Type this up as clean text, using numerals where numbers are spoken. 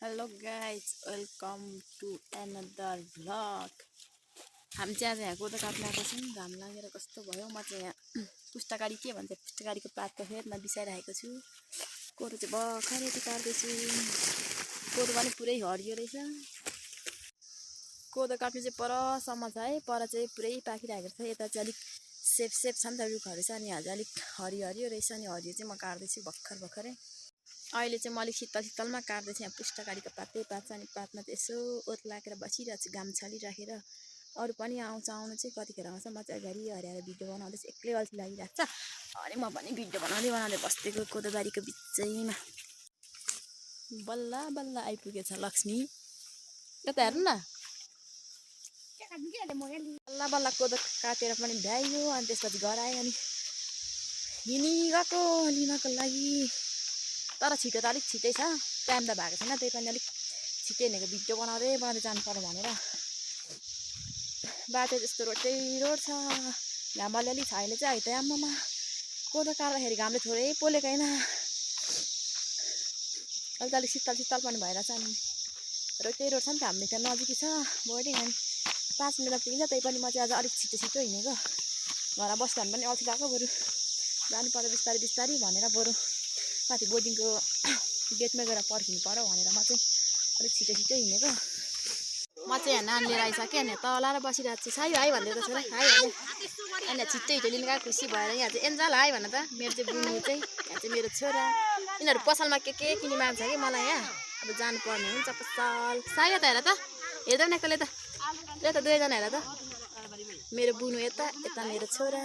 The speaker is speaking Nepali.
Hello guys welcome to another vlog. हामी चाहिँ आज यहाँ कोदो काट्न आएको छौँ। घाम लागेर कस्तो भयो। म चाहिँ यहाँ पुस्तकारी के भन्छ पुस्तकारीको पातको फेदमा बिसाइरहेको छु। कोदो चाहिँ भर्खरै काट्दैछु। कोदो पनि पुरै हरियो रहेछ। कोदो काट्नु चाहिँ परसम्म छ है। पर चाहिँ पुरै पाकिरहेको छ। यता चाहिँ अलिक सेप छ नि त रुखहरू छ। अनि यहाँ चाहिँ अलिक हरियो रहेछ। अनि हरियो चाहिँ म काट्दैछु भर्खरै। अहिले चाहिँ म अलिक शीतलमा काट्दैछु। यहाँ पुस्तकारीको पातै पात छ। अनि पातमा चाहिँ यसो ओत लागेर बसिरहेको छु घाम छालिराखेर। अरू पनि आउनु चाहिँ कतिखेर आउँछ। म चाहिँ अगाडि हराएर भिडियो बनाउँदैछु। एक्लै अल्छी लागिरहेको छ। अनि म पनि भिडियो बनाउँदै बस्दैको कोदोबारीको बिचैमा। बल्ल आइपुगेछ लक्ष्मी। यता हेर्नु न। बल्ल कोदो काटेर पनि भ्याइयो। अनि त्यसपछि घर आयो। अनि हिँडिगएको लिनको लागि। तर छिटो त अलिक छिटै छ। टाइम त भएको छैन। त्यही पनि अलिक छिटै हिँडेको भिडियो बनाउँदै जानु पर्यो भनेर। बाटो त्यस्तो रोड छ। घाम अलिअलि छ अहिले चाहिँ। है त आम्मामा कोदो काट्दाखेरि घामले थोरै पोलेको होइन। अहिले त अलिक शीतल पनि भइरहेछ। अनि रोड छ नि त। हाम्रो त्यहाँ नजिकै छ बोर्डिङ। अनि 5 मिनट पुगिन्छ। त्यही पनि म चाहिँ आज अलिक छिटो हिँडेको। घरमा बस्दा पनि अल्छी लाग्यो। बरु जानु पर्यो बिस्तारै भनेर बरु माथि बोर्डिङको गेटमा गएर पर्खिनु पर्यो भनेर म चाहिँ अलिक छिटो हिँडेको। म चाहिँ यहाँ नानी लिएर आइसकेँ। अनि तल र बसिरहेको छु। साई भाइ भन्दै त छोरा हाई भने। अनि छिट्टै लिनु गएको खुसी भएर यहाँ चाहिँ एन्जल हाई भन त। मेरो चाहिँ बुनु चाहिँ यहाँ चाहिँ मेरो छोरा। यिनीहरू पसलमा के किनी माग्छ कि मलाई यहाँ अब जानुपर्ने हुन्छ पसल। साई यता हेर त। हेर्दै न एकले त दुवैजना हेर त। मेरो बुनु यता मेरो छोरा।